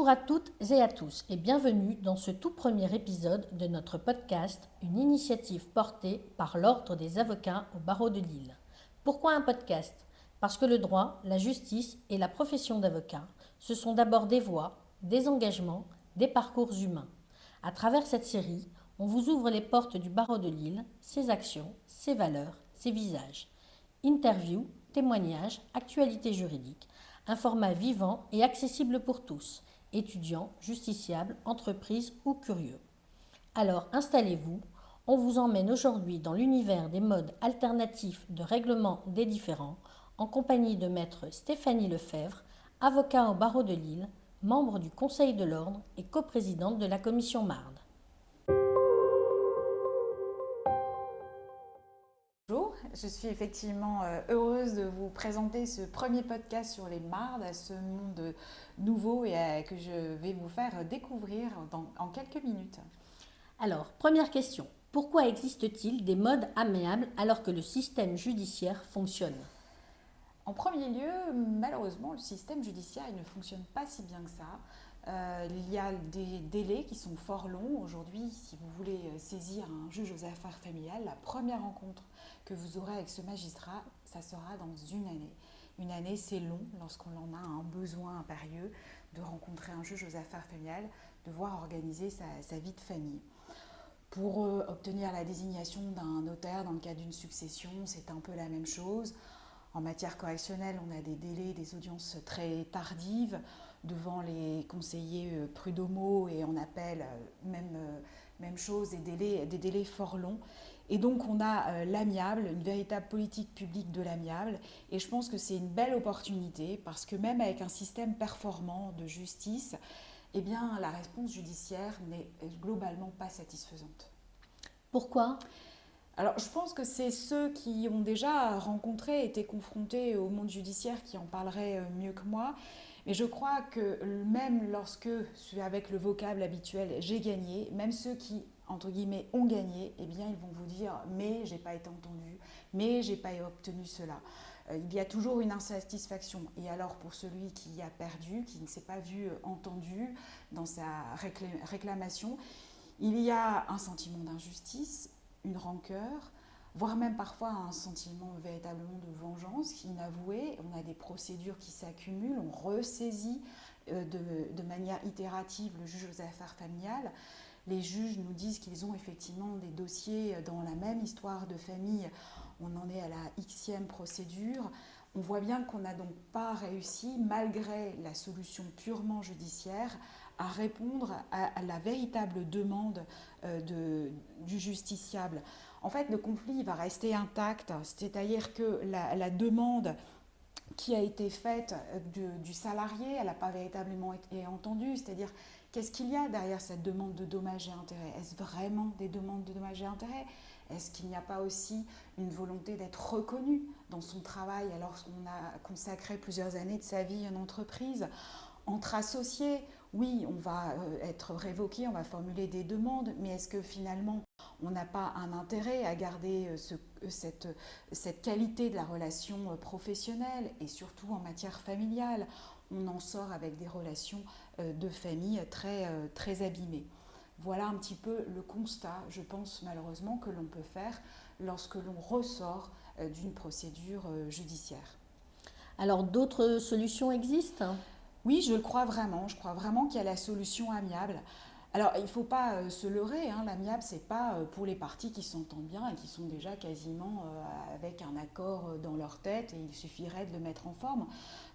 Bonjour à toutes et à tous et bienvenue dans ce tout premier épisode de notre podcast, une initiative portée par l'Ordre des avocats au barreau de Lille. Pourquoi un podcast? Parce que le droit, la justice et la profession d'avocat, ce sont d'abord des voix, des engagements, des parcours humains. À travers cette série, on vous ouvre les portes du barreau de Lille, ses actions, ses valeurs, ses visages. Interviews, témoignages, actualités juridiques, un format vivant et accessible pour tous, étudiants, justiciables, entreprises ou curieux. Alors installez-vous, on vous emmène aujourd'hui dans l'univers des modes alternatifs de règlement des différends, en compagnie de maître Stéphanie Lefebvre, avocat au barreau de Lille, membre du Conseil de l'Ordre et coprésidente de la commission Marde. Bonjour, je suis effectivement heureuse de vous présenter ce premier podcast sur les mardes, ce monde nouveau et que je vais vous faire découvrir en quelques minutes. Alors, première question, pourquoi existe-t-il des modes amiables alors que le système judiciaire fonctionne? En premier lieu, malheureusement, le système judiciaire il ne fonctionne pas si bien que ça. Il y a des délais qui sont fort longs. Aujourd'hui, si vous voulez saisir un juge aux affaires familiales, la première rencontre que vous aurez avec ce magistrat, ça sera dans une année. Une année, c'est long lorsqu'on en a un besoin impérieux de rencontrer un juge aux affaires familiales, de voir organiser sa vie de famille. Pour obtenir la désignation d'un notaire dans le cadre d'une succession, c'est un peu la même chose. En matière correctionnelle, on a des délais, des audiences très tardives devant les conseillers prud'homaux et en appel, même chose, des délais fort longs. Et donc on a l'amiable, une véritable politique publique de l'amiable. Et je pense que c'est une belle opportunité parce que même avec un système performant de justice, eh bien, la réponse judiciaire n'est globalement pas satisfaisante. Pourquoi? Alors, je pense que c'est ceux qui ont déjà rencontré, été confrontés au monde judiciaire qui en parleraient mieux que moi. Mais je crois que même lorsque, avec le vocable habituel, j'ai gagné, même ceux qui, entre guillemets, ont gagné, eh bien, ils vont vous dire « mais j'ai pas été entendu, mais j'ai pas obtenu cela ». Il y a toujours une insatisfaction. Et alors, pour celui qui a perdu, qui ne s'est pas vu entendu dans sa réclamation, il y a un sentiment d'injustice, une rancœur, voire même parfois un sentiment véritablement de vengeance inavoué. On a des procédures qui s'accumulent, on ressaisit de manière itérative le juge aux affaires familiales. Les juges nous disent qu'ils ont effectivement des dossiers dans la même histoire de famille. On en est à la Xème procédure. On voit bien qu'on n'a donc pas réussi, malgré la solution purement judiciaire, à répondre à la véritable demande du justiciable. En fait, le conflit va rester intact, c'est-à-dire que la demande qui a été faite du salarié, elle n'a pas véritablement été entendue, c'est-à-dire qu'est-ce qu'il y a derrière cette demande de dommages et intérêts? Est-ce vraiment des demandes de dommages et intérêts? Est-ce qu'il n'y a pas aussi une volonté d'être reconnu dans son travail alors qu'on a consacré plusieurs années de sa vie à une entreprise? Entre associés, oui, on va être révoqué, on va formuler des demandes, mais est-ce que finalement on n'a pas un intérêt à garder cette qualité de la relation professionnelle et surtout en matière familiale? On en sort avec des relations de famille très abîmées. Voilà un petit peu le constat, je pense malheureusement, que l'on peut faire lorsque l'on ressort d'une procédure judiciaire. Alors d'autres solutions existent? Oui, je le crois vraiment. Je crois vraiment qu'il y a la solution amiable. Alors, il ne faut pas se leurrer, hein, l'amiable, ce n'est pas pour les parties qui s'entendent bien et qui sont déjà quasiment avec un accord dans leur tête et il suffirait de le mettre en forme.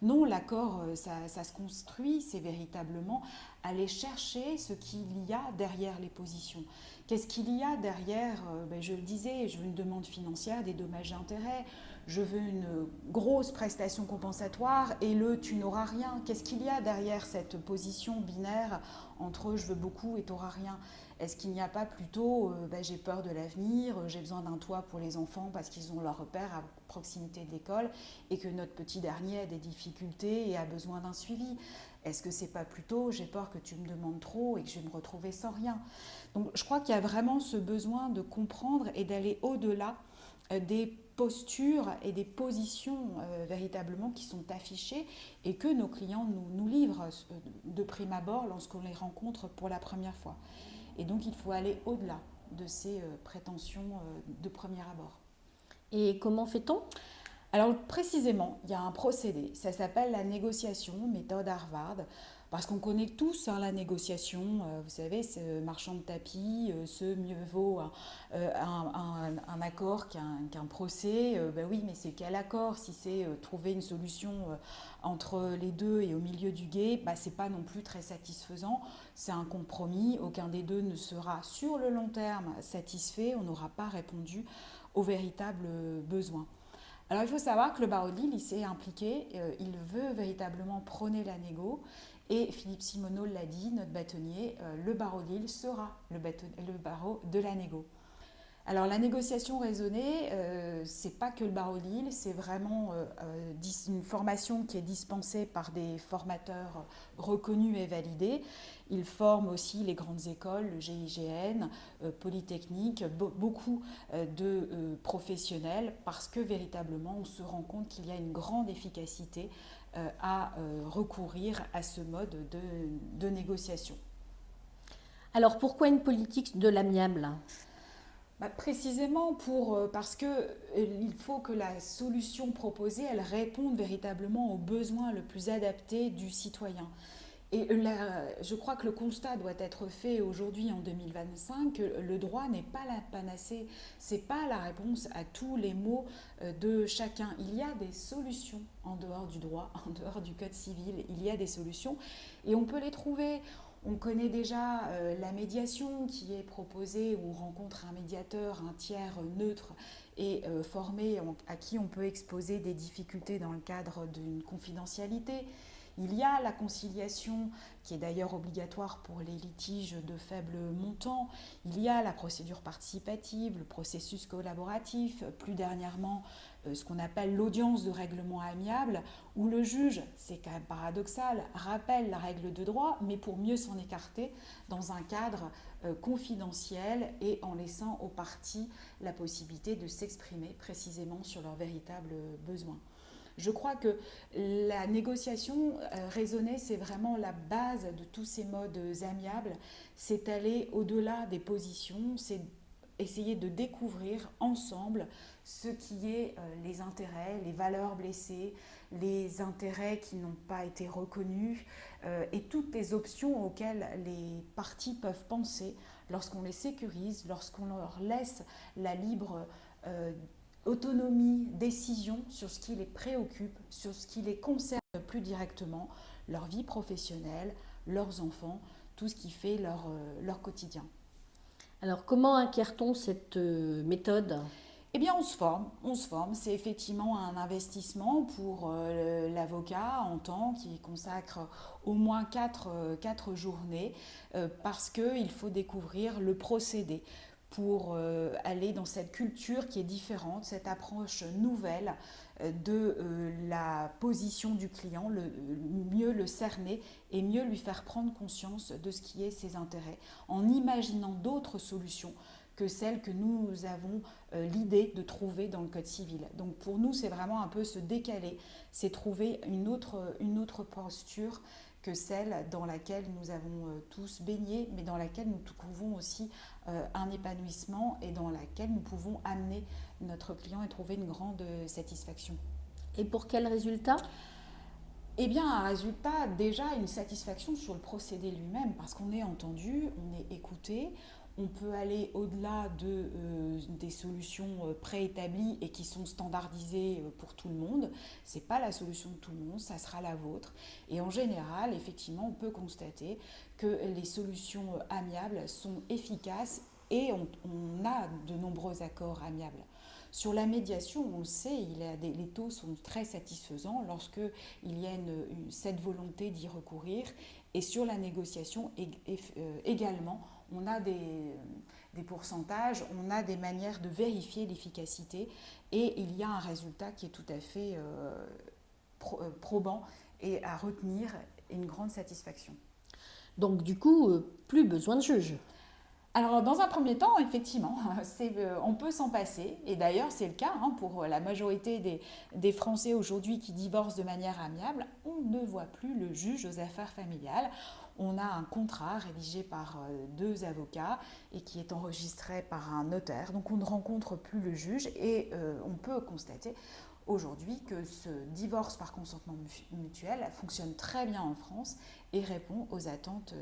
Non, l'accord, ça se construit, c'est véritablement aller chercher ce qu'il y a derrière les positions. Qu'est-ce qu'il y a derrière, je le disais, je veux une demande financière, des dommages et intérêts, je veux une grosse prestation compensatoire et tu n'auras rien. Qu'est-ce qu'il y a derrière cette position binaire entre je veux beaucoup et tu n'auras rien? Est-ce qu'il n'y a pas plutôt j'ai peur de l'avenir, j'ai besoin d'un toit pour les enfants parce qu'ils ont leur repère à proximité de l'école et que notre petit dernier a des difficultés et a besoin d'un suivi? Est-ce que c'est pas plutôt j'ai peur que tu me demandes trop et que je vais me retrouver sans rien? Donc je crois qu'il y a vraiment ce besoin de comprendre et d'aller au-delà des postures et des positions véritablement qui sont affichées et que nos clients nous livrent de prime abord lorsqu'on les rencontre pour la première fois. Et donc il faut aller au-delà de ces prétentions de premier abord. Et comment fait-on ? Alors précisément, il y a un procédé, ça s'appelle la négociation, méthode Harvard, parce qu'on connaît tous la négociation, vous savez, ce marchand de tapis, ce mieux vaut un accord qu'un procès. Ben oui, mais c'est quel accord? Si c'est trouver une solution entre les deux et au milieu du gué, ben c'est pas non plus très satisfaisant, c'est un compromis, aucun des deux ne sera sur le long terme satisfait, on n'aura pas répondu aux véritables besoins. Alors il faut savoir que le barreau de Lille, il s'est impliqué, il veut véritablement prôner la négo. Et Philippe Simoneau l'a dit, notre bâtonnier, le barreau de Lille sera le barreau de la négo. Alors la négociation raisonnée, c'est pas que le barreau de Lille, c'est vraiment une formation qui est dispensée par des formateurs reconnus et validés. Ils forment aussi les grandes écoles, le GIGN, Polytechnique, beaucoup de professionnels, parce que véritablement on se rend compte qu'il y a une grande efficacité à recourir à ce mode de négociation. Alors pourquoi une politique de l'amiable ? Précisément parce qu'il faut que la solution proposée, elle réponde véritablement aux besoins le plus adaptés du citoyen. Et je crois que le constat doit être fait aujourd'hui en 2025 que le droit n'est pas la panacée, c'est pas la réponse à tous les maux de chacun. Il y a des solutions en dehors du droit, en dehors du code civil, il y a des solutions et on peut les trouver. On connaît déjà la médiation qui est proposée où on rencontre un médiateur, un tiers neutre et formé à qui on peut exposer des difficultés dans le cadre d'une confidentialité. Il y a la conciliation qui est d'ailleurs obligatoire pour les litiges de faible montant. Il y a la procédure participative, le processus collaboratif, plus dernièrement ce qu'on appelle l'audience de règlement amiable, où le juge, c'est quand même paradoxal, rappelle la règle de droit, mais pour mieux s'en écarter dans un cadre confidentiel et en laissant aux parties la possibilité de s'exprimer précisément sur leurs véritables besoins. Je crois que la négociation raisonnée, c'est vraiment la base de tous ces modes amiables. C'est aller au-delà des positions, c'est essayer de découvrir ensemble ce qui est les intérêts, les valeurs blessées, les intérêts qui n'ont pas été reconnus et toutes les options auxquelles les parties peuvent penser lorsqu'on les sécurise, lorsqu'on leur laisse la libre autonomie, décision sur ce qui les préoccupe, sur ce qui les concerne plus directement, leur vie professionnelle, leurs enfants, tout ce qui fait leur quotidien. Alors comment acquiert-on cette méthode ? Eh bien, on se forme. C'est effectivement un investissement pour l'avocat en temps qui consacre au moins 4 journées parce qu'il faut découvrir le procédé pour aller dans cette culture qui est différente, cette approche nouvelle de la position du client, mieux le cerner et mieux lui faire prendre conscience de ce qui est ses intérêts, en imaginant d'autres solutions que celles que nous avons l'idée de trouver dans le Code civil. Donc pour nous, c'est vraiment un peu se décaler, c'est trouver une autre posture que celle dans laquelle nous avons tous baigné, mais dans laquelle nous trouvons aussi un épanouissement et dans laquelle nous pouvons amener notre client et trouver une grande satisfaction. Et pour quel résultat ? Eh bien, un résultat, déjà une satisfaction sur le procédé lui-même, parce qu'on est entendu, on est écouté, on peut aller au-delà des solutions préétablies et qui sont standardisées pour tout le monde. Ce n'est pas la solution de tout le monde, ça sera la vôtre. Et en général, effectivement, on peut constater que les solutions amiables sont efficaces et on a de nombreux accords amiables. Sur la médiation, on le sait, les taux sont très satisfaisants lorsqu'il y a cette volonté d'y recourir. Et sur la négociation également, on a des pourcentages, on a des manières de vérifier l'efficacité et il y a un résultat qui est tout à fait probant et à retenir et une grande satisfaction. Donc du coup, plus besoin de juge. Alors, dans un premier temps, effectivement, on peut s'en passer. Et d'ailleurs, c'est le cas pour la majorité des Français aujourd'hui qui divorcent de manière amiable. On ne voit plus le juge aux affaires familiales. On a un contrat rédigé par deux avocats et qui est enregistré par un notaire. Donc, on ne rencontre plus le juge et on peut constater aujourd'hui que ce divorce par consentement mutuel fonctionne très bien en France et répond aux attentes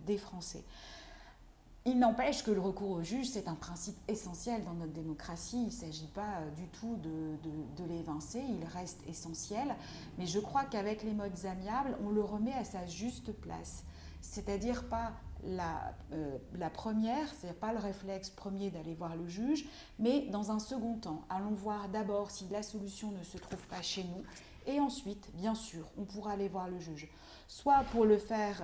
des Français. Il n'empêche que le recours au juge, c'est un principe essentiel dans notre démocratie. Il ne s'agit pas du tout de l'évincer, il reste essentiel. Mais je crois qu'avec les modes amiables, on le remet à sa juste place. C'est-à-dire pas la première, c'est-à-dire pas le réflexe premier d'aller voir le juge, mais dans un second temps, allons voir d'abord si la solution ne se trouve pas chez nous. Et ensuite, bien sûr, on pourra aller voir le juge. Soit pour le faire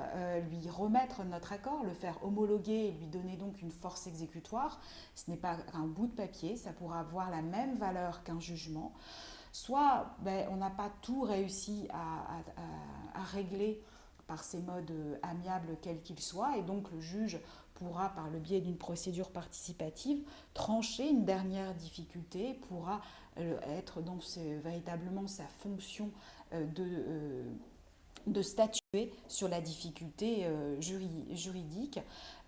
lui remettre notre accord, le faire homologuer et lui donner donc une force exécutoire. Ce n'est pas un bout de papier, ça pourra avoir la même valeur qu'un jugement. Soit on n'a pas tout réussi à régler par ces modes amiables quels qu'ils soient, et donc le juge pourra, par le biais d'une procédure participative, trancher une dernière difficulté, pourra être dans véritablement sa fonction de statuer sur la difficulté juridique.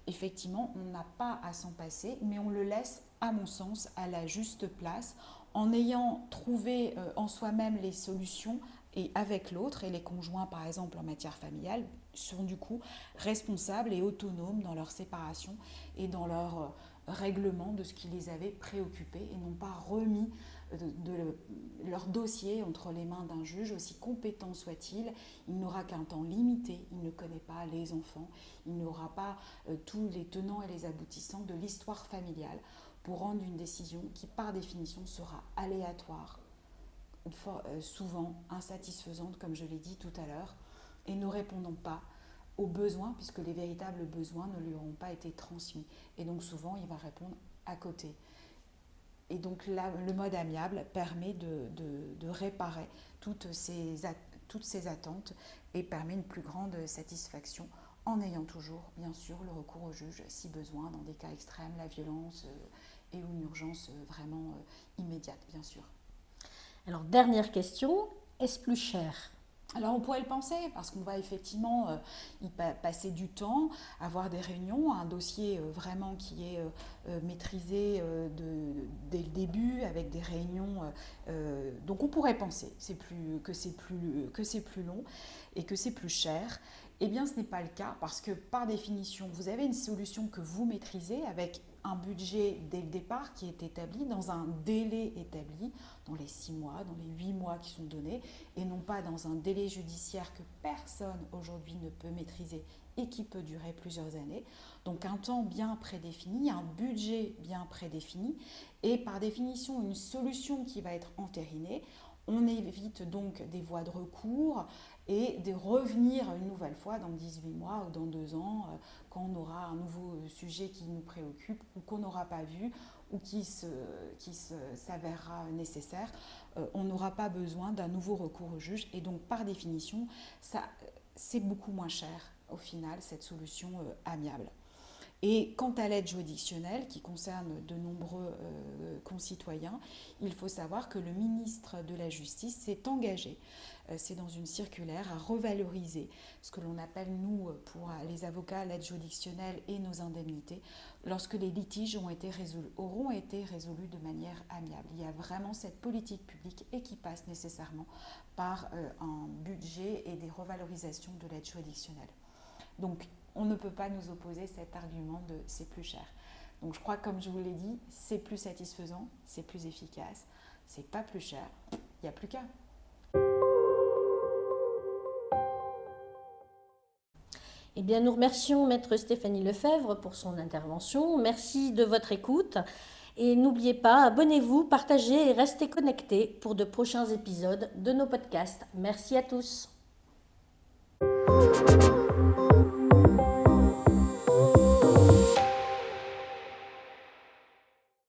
Effectivement, on n'a pas à s'en passer, mais on le laisse, à mon sens, à la juste place, en ayant trouvé en soi-même les solutions et avec l'autre. Et les conjoints, par exemple, en matière familiale, sont du coup responsables et autonomes dans leur séparation et dans leur règlement de ce qui les avait préoccupés et n'ont pas remis leur dossier entre les mains d'un juge, aussi compétent soit-il. Il n'aura qu'un temps limité, il ne connaît pas les enfants, il n'aura pas tous les tenants et les aboutissants de l'histoire familiale pour rendre une décision qui, par définition, sera aléatoire, souvent insatisfaisante, comme je l'ai dit tout à l'heure, et ne répondant pas aux besoins, puisque les véritables besoins ne lui auront pas été transmis. Et donc souvent, il va répondre à côté. Et donc là, le mode amiable permet de réparer toutes ces attentes et permet une plus grande satisfaction en ayant toujours, bien sûr, le recours au juge si besoin, dans des cas extrêmes, la violence et une urgence vraiment immédiate, bien sûr. Alors, dernière question, est-ce plus cher ? Alors on pourrait le penser, parce qu'on va effectivement y passer du temps, avoir des réunions, un dossier vraiment qui est maîtrisé dès le début, avec des réunions. Donc on pourrait penser que c'est plus long et que c'est plus cher. Eh bien ce n'est pas le cas, parce que par définition, vous avez une solution que vous maîtrisez avec un budget dès le départ qui est établi dans un délai établi, dans les 6 mois, dans les 8 mois qui sont donnés, et non pas dans un délai judiciaire que personne aujourd'hui ne peut maîtriser et qui peut durer plusieurs années. Donc un temps bien prédéfini, un budget bien prédéfini, et par définition une solution qui va être entérinée. On évite donc des voies de recours et de revenir une nouvelle fois dans 18 mois ou dans 2 ans quand on aura un nouveau sujet qui nous préoccupe ou qu'on n'aura pas vu ou qui s'avérera nécessaire. On n'aura pas besoin d'un nouveau recours au juge et donc par définition, c'est beaucoup moins cher au final cette solution amiable. Et quant à l'aide juridictionnelle, qui concerne de nombreux concitoyens, il faut savoir que le ministre de la Justice s'est engagé, c'est dans une circulaire, à revaloriser ce que l'on appelle, nous, pour les avocats, l'aide juridictionnelle et nos indemnités, lorsque les litiges auront été résolus de manière amiable. Il y a vraiment cette politique publique et qui passe nécessairement par un budget et des revalorisations de l'aide juridictionnelle. Donc, on ne peut pas nous opposer cet argument de c'est plus cher. Donc je crois que comme je vous l'ai dit, c'est plus satisfaisant, c'est plus efficace, c'est pas plus cher, il n'y a plus qu'à. Eh bien, nous remercions Maître Stéphanie Lefebvre pour son intervention. Merci de votre écoute. Et n'oubliez pas, abonnez-vous, partagez et restez connectés pour de prochains épisodes de nos podcasts. Merci à tous.